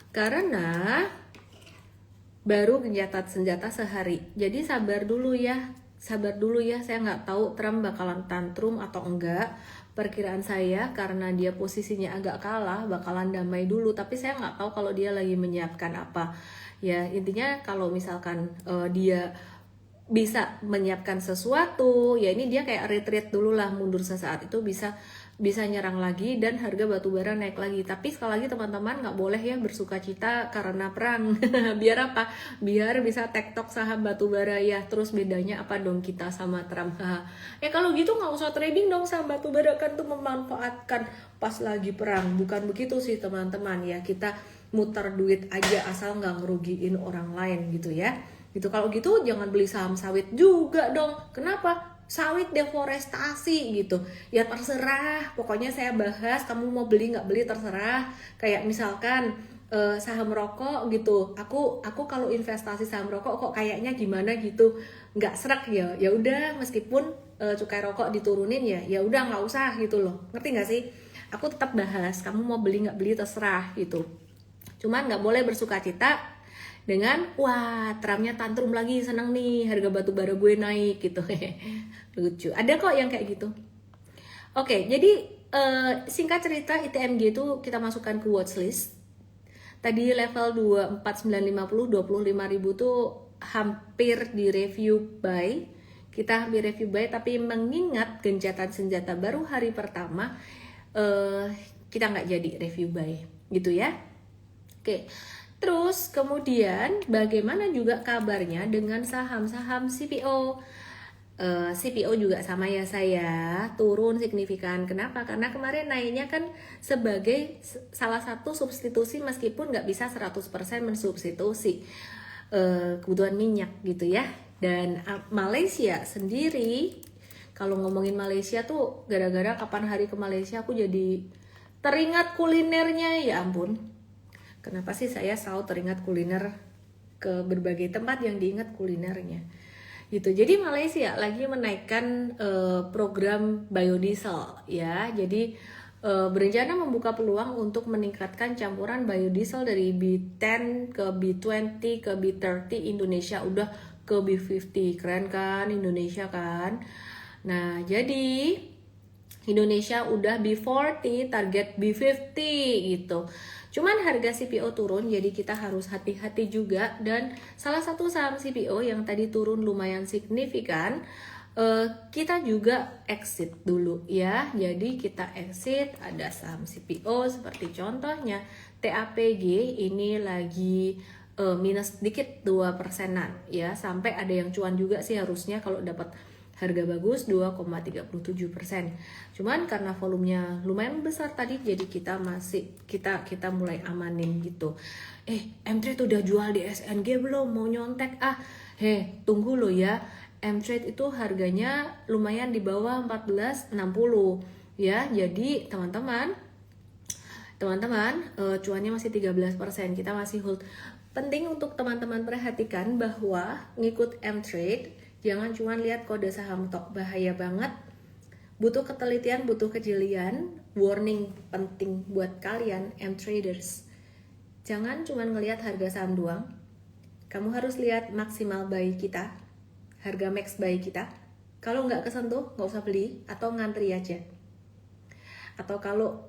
Karena baru gencatan senjata sehari. Jadi sabar dulu ya. Sabar dulu ya. Saya nggak tahu Trump bakalan tantrum atau enggak. Perkiraan saya karena dia posisinya agak kalah bakalan damai dulu. Tapi saya nggak tahu kalau dia lagi menyiapkan apa. Ya intinya kalau misalkan dia bisa menyiapkan sesuatu, ya ini dia kayak retreat dulu lah, mundur sesaat itu bisa nyerang lagi dan harga batu bara naik lagi. Tapi sekali lagi teman-teman nggak boleh ya bersuka cita karena perang. Biar apa? Biar bisa tektok saham batu bara ya. Terus bedanya apa dong kita sama Trump? Ya kalau gitu nggak usah trading dong saham batu bara, kan tuh memanfaatkan pas lagi perang. Bukan begitu sih teman-teman ya, kita muter duit aja asal nggak ngerugiin orang lain gitu ya. Gitu, kalau gitu jangan beli saham sawit juga dong. Kenapa? Sawit deforestasi gitu. Ya terserah, pokoknya saya bahas, kamu mau beli nggak beli terserah. Kayak misalkan saham rokok gitu. Aku kalau investasi saham rokok kok kayaknya gimana gitu, nggak serak ya. Ya udah, meskipun cukai rokok diturunin ya udah nggak usah gitu loh. Ngerti nggak sih? Aku tetap bahas, kamu mau beli nggak beli terserah gitu. Cuman nggak boleh bersukacita dengan wah Trumpnya tantrum lagi, seneng nih harga batu bara gue naik gitu. Lucu, ada kok yang kayak gitu. Oke, jadi singkat cerita ITMG itu kita masukkan ke watchlist. Tadi level 24950 25.000 tuh hampir di review buy. Kita hampir review buy, tapi mengingat gencatan senjata baru hari pertama, kita nggak jadi review buy gitu ya. Oke, terus kemudian bagaimana juga kabarnya dengan saham-saham CPO? CPO juga sama ya saya, turun signifikan. Kenapa? Karena kemarin naiknya kan sebagai salah satu substitusi, meskipun nggak bisa 100% mensubstitusi kebutuhan minyak gitu ya. Dan Malaysia sendiri, kalau ngomongin Malaysia tuh gara-gara kapan hari ke Malaysia aku jadi teringat kulinernya, ya ampun. Kenapa sih saya selalu teringat kuliner, ke berbagai tempat yang diingat kulinernya gitu. Jadi Malaysia lagi menaikkan program biodiesel ya. Jadi berencana membuka peluang untuk meningkatkan campuran biodiesel dari B10 ke B20 ke B30. Indonesia udah ke B50. Keren kan Indonesia kan? Nah, jadi Indonesia udah B40, target B50 gitu. Cuman harga CPO turun, jadi kita harus hati-hati juga. Dan salah satu saham CPO yang tadi turun lumayan signifikan, kita juga exit dulu ya. Jadi kita exit, ada saham CPO seperti contohnya TAPG, ini lagi minus dikit 2%-an ya. Sampai ada yang cuan juga sih harusnya kalau dapat harga bagus 2,37%. Cuman karena volumenya lumayan besar tadi, jadi kita mulai amanin gitu. M-Trade udah jual di SNG belum? Mau nyontek? Tunggu lo ya. M-Trade itu harganya lumayan di bawah 14.60 ya. Jadi teman-teman cuannya masih 13%, kita masih hold. Penting untuk teman-teman perhatikan bahwa ngikut M-Trade jangan cuma lihat kode saham tok, bahaya banget. Butuh ketelitian, butuh kejelian. Warning penting buat kalian M-traders. Jangan cuma ngelihat harga saham doang. Kamu harus lihat maksimal buy kita, harga max buy kita. Kalau nggak kesentuh, nggak usah beli atau ngantri aja. Atau kalau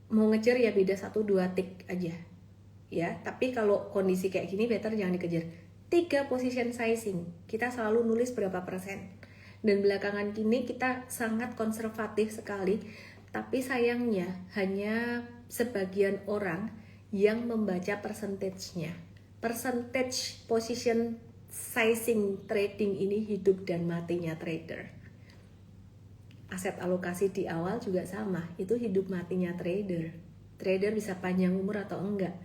mau ngejar ya beda 1-2 tick aja. Ya, tapi kalau kondisi kayak gini better jangan dikejar. 3 position sizing, kita selalu nulis berapa persen. Dan belakangan ini kita sangat konservatif sekali, tapi sayangnya hanya sebagian orang yang membaca percentage-nya. Percentage position sizing trading ini hidup dan matinya trader. Aset alokasi di awal juga sama, itu hidup matinya trader. Trader bisa panjang umur atau enggak,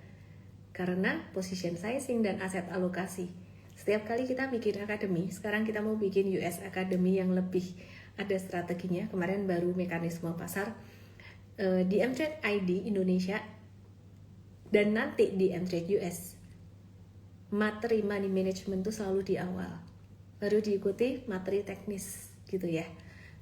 karena position sizing dan aset alokasi. Setiap kali kita bikin akademi, sekarang kita mau bikin US Academy yang lebih ada strateginya. Kemarin baru mekanisme pasar di M-Trade ID Indonesia dan nanti di M-Trade US. materi money management tuh selalu di awal, baru diikuti materi teknis gitu ya.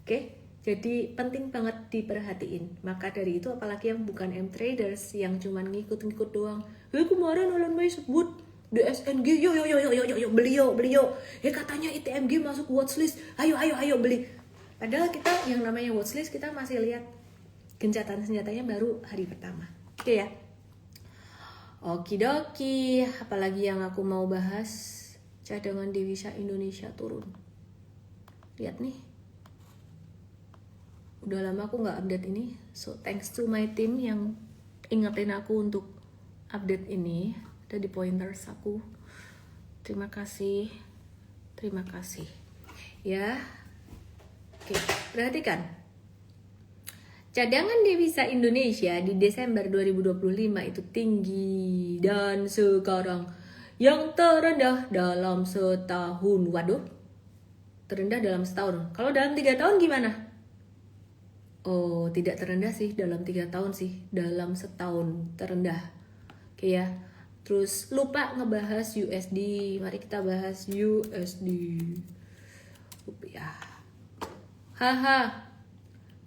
Oke, jadi penting banget diperhatiin. Maka dari itu apalagi yang bukan M-traders yang cuman ngikut-ngikut doang. Kemarin Elon Musk sebut DSNG, yo beli. Katanya ITMG masuk watchlist, ayo beli. Padahal kita yang namanya watchlist kita masih lihat gencatan senjatanya baru hari pertama. Oke ya. Okidoki, apalagi yang aku mau bahas, cadangan devisa Indonesia turun. Lihat nih, udah lama aku nggak update ini, so thanks to my team yang ingetin aku untuk update ini, ada di pointers aku. Terima kasih ya. Oke, perhatikan. Cadangan devisa Indonesia di Desember 2025 itu tinggi dan sekarang yang terendah dalam setahun. Waduh, terendah dalam setahun. Kalau dalam 3 tahun gimana? Oh, tidak terendah sih dalam 3 tahun sih, dalam setahun terendah. Oke ya. Terus lupa ngebahas USD. Mari kita bahas USD. Rupiah. Haha.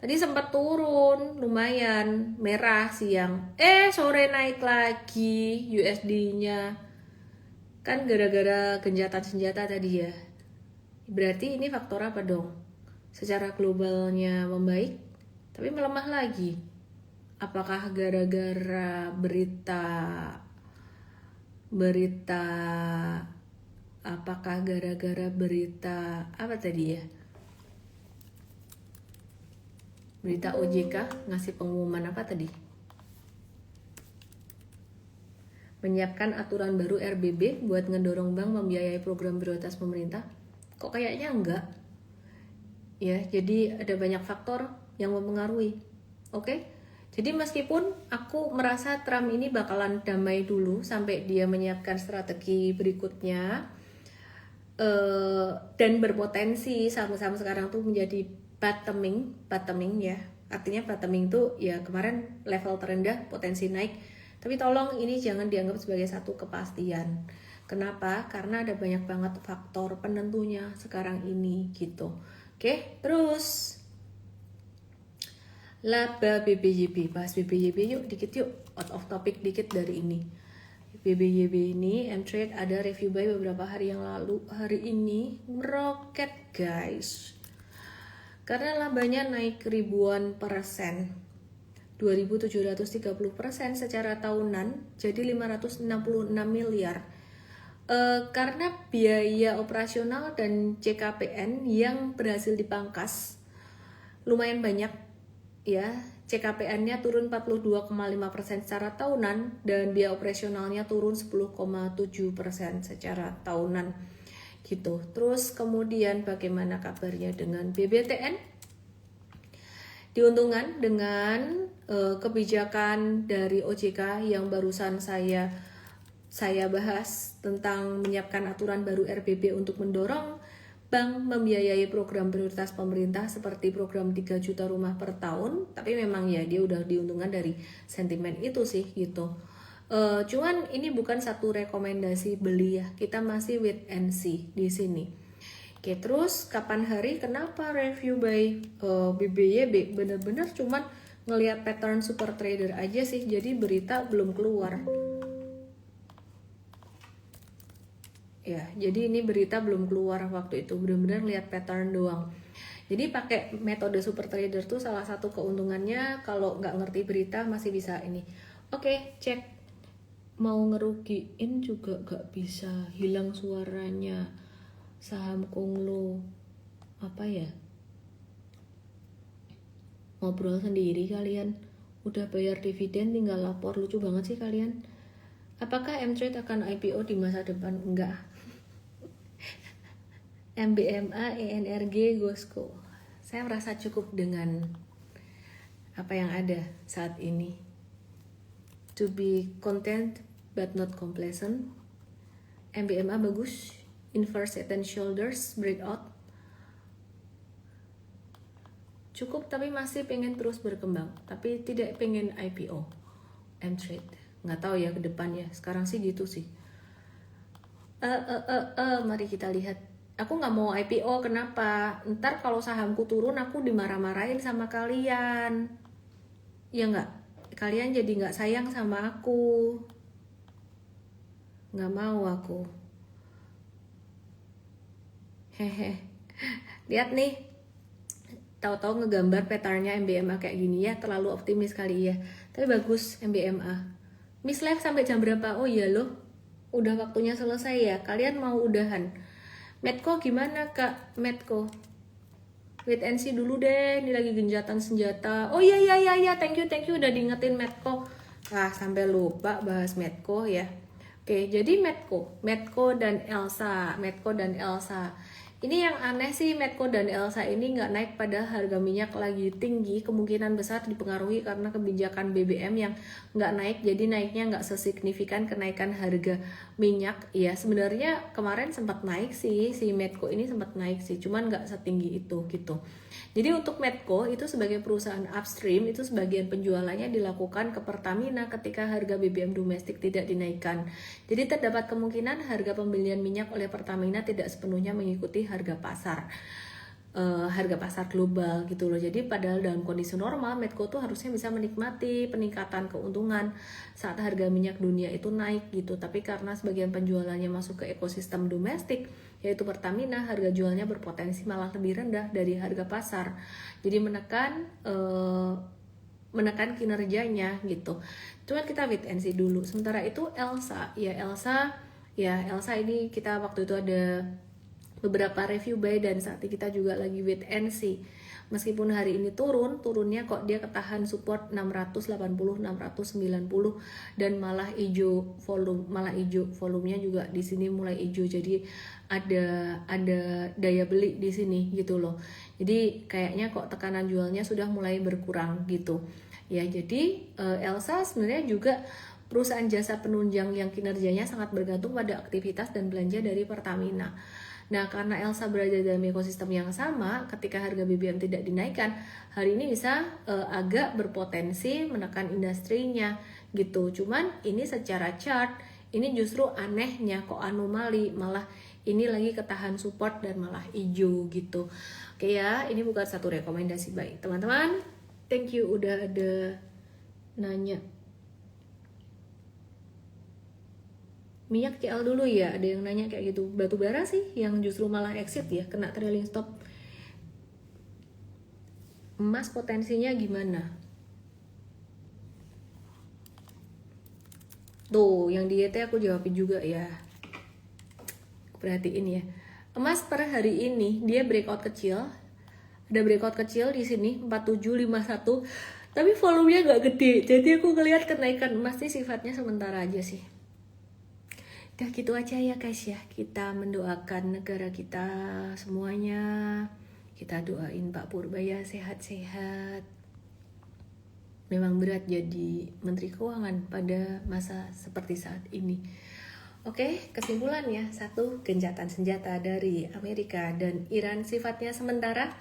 Tadi sempat turun, lumayan, merah siang. Sore naik lagi USD-nya. Kan gara-gara gencatan senjata tadi ya. Berarti ini faktor apa dong? Secara globalnya membaik, tapi melemah lagi. Apakah gara-gara berita apa tadi ya? Berita OJK ngasih pengumuman apa tadi? Menyiapkan aturan baru RBB buat ngedorong bank membiayai program prioritas pemerintah. Kok kayaknya enggak? Ya, jadi ada banyak faktor yang mempengaruhi. Oke? Jadi meskipun aku merasa Trump ini bakalan damai dulu sampai dia menyiapkan strategi berikutnya, dan berpotensi saham-saham sekarang tuh menjadi bottoming ya. Artinya bottoming tuh ya kemarin level terendah, potensi naik. Tapi tolong ini jangan dianggap sebagai satu kepastian. Kenapa? Karena ada banyak banget faktor penentunya sekarang ini gitu. Oke, terus laba BBYB, bahas BBYB yuk dikit yuk, out of topic dikit dari ini. BBYB ini M-Trade ada review buy beberapa hari yang lalu, hari ini meroket guys. Karena labanya naik ribuan persen, 2.730% secara tahunan, jadi 566 miliar. Karena biaya operasional dan CKPN yang berhasil dipangkas lumayan banyak ya. CKPN-nya turun 42,5% secara tahunan dan biaya operasionalnya turun 10,7% secara tahunan gitu. Terus kemudian bagaimana kabarnya dengan BBTN? Diuntungkan dengan kebijakan dari OJK yang barusan saya bahas tentang menyiapkan aturan baru RBB untuk mendorong bank membiayai program prioritas pemerintah seperti program 3 juta rumah per tahun. Tapi memang ya dia udah diuntungkan dari sentimen itu sih gitu. Cuman ini bukan satu rekomendasi beli ya, kita masih wait and see di sini. Oke, terus kapan hari kenapa review by BBYB? Bener-bener cuman ngelihat pattern super trader aja sih, jadi berita belum keluar. Ya, jadi ini berita belum keluar waktu itu, bener-bener lihat pattern doang. Jadi pakai metode super trader tuh salah satu keuntungannya kalau nggak ngerti berita masih bisa ini. Oke, cek. Mau ngerugiin juga gak bisa, hilang suaranya saham Konglo apa ya, ngobrol sendiri kalian, udah bayar dividen tinggal lapor, lucu banget sih kalian. Apakah M-Trade akan IPO di masa depan? Enggak. MBMA, ENRG, Gosco, saya merasa cukup dengan apa yang ada saat ini. To be content but not complacent. MBMA bagus, inverse head and shoulders breakout. Cukup tapi masih pengen terus berkembang, tapi tidak pengen IPO. M-Trade, nggak tahu ya ke depannya. Sekarang sih gitu sih. Mari kita lihat. Aku nggak mau IPO, kenapa? Ntar kalau sahamku turun aku dimarah-marahin sama kalian. Ya nggak? Kalian jadi nggak sayang sama aku. Nggak mau aku. Hehe. Lihat nih. Tahu-tahu ngegambar petarnya MBMA kayak gini ya, terlalu optimis kali ya. Tapi bagus MBMA. Miss Live sampai jam berapa? Oh iya loh. Udah waktunya selesai ya. Kalian mau udahan. Medco gimana Kak? Medco. Wait and see dulu deh. Ini lagi genjatan senjata. Oh iya iya iya iya. Thank you udah diingetin Medco. Sampai lupa bahas Medco ya. Oke, jadi Medco dan Elsa. Ini yang aneh sih, Medco dan Elsa ini nggak naik pada harga minyak lagi tinggi, kemungkinan besar dipengaruhi karena kebijakan BBM yang nggak naik, jadi naiknya nggak sesignifikan kenaikan harga minyak. Ya sebenarnya kemarin sempat naik sih, si Medco ini sempat naik sih, cuman nggak setinggi itu gitu. Jadi untuk Medco itu sebagai perusahaan upstream, itu sebagian penjualannya dilakukan ke Pertamina ketika harga BBM domestik tidak dinaikkan. Jadi terdapat kemungkinan harga pembelian minyak oleh Pertamina tidak sepenuhnya mengikuti harga pasar global gitu loh. Jadi padahal dalam kondisi normal Medco tuh harusnya bisa menikmati peningkatan keuntungan saat harga minyak dunia itu naik gitu. Tapi karena sebagian penjualannya masuk ke ekosistem domestik, yaitu Pertamina, harga jualnya berpotensi malah lebih rendah dari harga pasar. Jadi menekan kinerjanya gitu. Cuma kita wait and see dulu. Sementara itu Elsa ini kita waktu itu ada beberapa review buy dan saat ini kita juga lagi wait and see. Meskipun hari ini turunnya kok dia ketahan support 680 690 dan malah hijau volumenya juga di sini mulai hijau. Jadi ada daya beli di sini gitu loh. Jadi kayaknya kok tekanan jualnya sudah mulai berkurang gitu. Ya, jadi Elsa sebenarnya juga perusahaan jasa penunjang yang kinerjanya sangat bergantung pada aktivitas dan belanja dari Pertamina. Nah, karena Elsa berada dalam ekosistem yang sama, ketika harga BBM tidak dinaikkan, hari ini bisa agak berpotensi menekan industrinya gitu. Cuman ini secara chart, ini justru anehnya kok anomali, malah ini lagi ketahan support dan malah hijau gitu. Oke ya, ini bukan satu rekomendasi baik teman-teman. Thank you udah ada nanya. Minyak CL dulu ya, ada yang nanya kayak gitu. Batu bara sih yang justru malah exit ya, kena trailing stop. Emas potensinya gimana? Tuh, yang di YT aku jawabin juga ya. Perhatiin ya. Emas per hari ini dia breakout kecil. Ada breakout kecil di sini 4751. Tapi volumenya nggak gede. Jadi aku ngelihat kenaikan emas ini sifatnya sementara aja sih. Udah gitu aja ya guys ya. Kita mendoakan negara kita semuanya. Kita doain Pak Purbaya sehat-sehat. Memang berat jadi Menteri Keuangan pada masa seperti saat ini. Oke, kesimpulannya, 1, gencatan senjata dari Amerika dan Iran sifatnya sementara.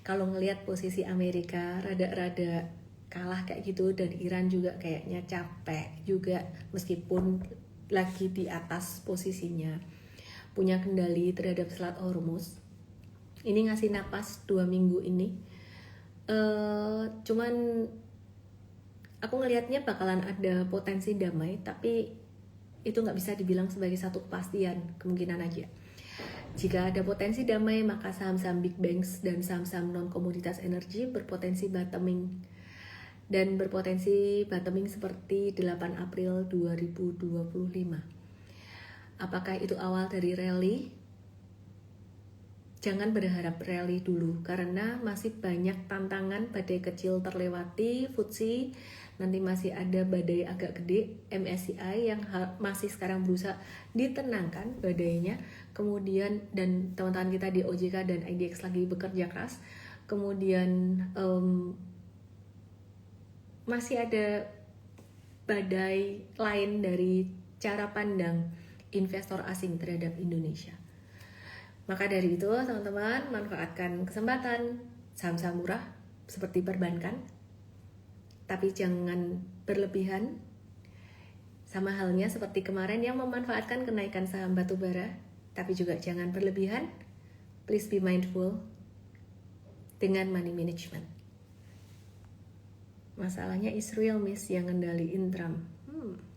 Kalau ngelihat posisi Amerika rada-rada kalah kayak gitu dan Iran juga kayaknya capek juga meskipun lagi di atas posisinya, punya kendali terhadap Selat Hormuz. Ini ngasih napas 2 minggu ini. Cuman aku ngelihatnya bakalan ada potensi damai, tapi itu nggak bisa dibilang sebagai satu kepastian, kemungkinan aja. Jika ada potensi damai, maka saham-saham big banks dan saham-saham non-komoditas energi berpotensi bottoming. Dan berpotensi bottoming seperti 8 April 2025. Apakah itu awal dari rally? Jangan berharap rally dulu, karena masih banyak tantangan. Badai kecil terlewati, FTSE nanti masih ada badai agak gede, MSCI yang masih sekarang berusaha ditenangkan badainya. Kemudian dan teman-teman kita di OJK dan IDX lagi bekerja keras. Kemudian masih ada badai lain dari cara pandang investor asing terhadap Indonesia. Maka dari itu teman-teman manfaatkan kesempatan saham-saham murah seperti perbankan, tapi jangan berlebihan. Sama halnya seperti kemarin yang memanfaatkan kenaikan saham batubara, tapi juga jangan berlebihan. Please be mindful dengan money management. Masalahnya Israel miss yang ngendaliin Trump.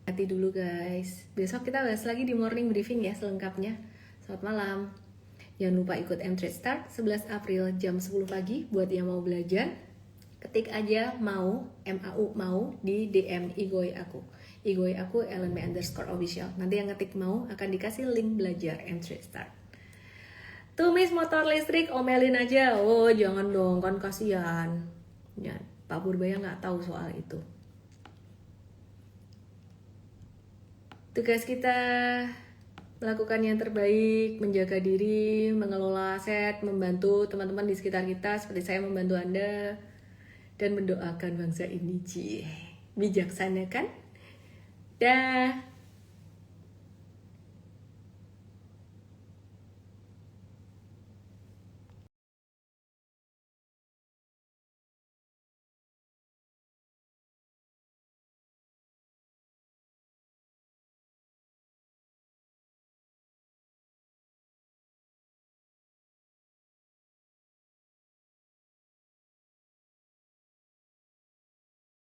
Hati dulu guys. Besok kita bahas lagi di morning briefing ya selengkapnya. Selamat malam. Jangan lupa ikut M-Trade Start 11 April jam 10 pagi buat yang mau belajar. Ketik aja mau, MAU mau di DM Igoy aku. Igoy aku @LMB_official. Nanti yang ngetik mau akan dikasih link belajar M-Trade Start. Tumis motor listrik omelin aja. Oh jangan dong, kan kasihan. Ya, Pak Purbaya nggak tahu soal itu. Tugas kita melakukan yang terbaik, menjaga diri, mengelola aset, membantu teman-teman di sekitar kita seperti saya membantu Anda, dan mendoakan bangsa ini. Bijaksana kan? Dah.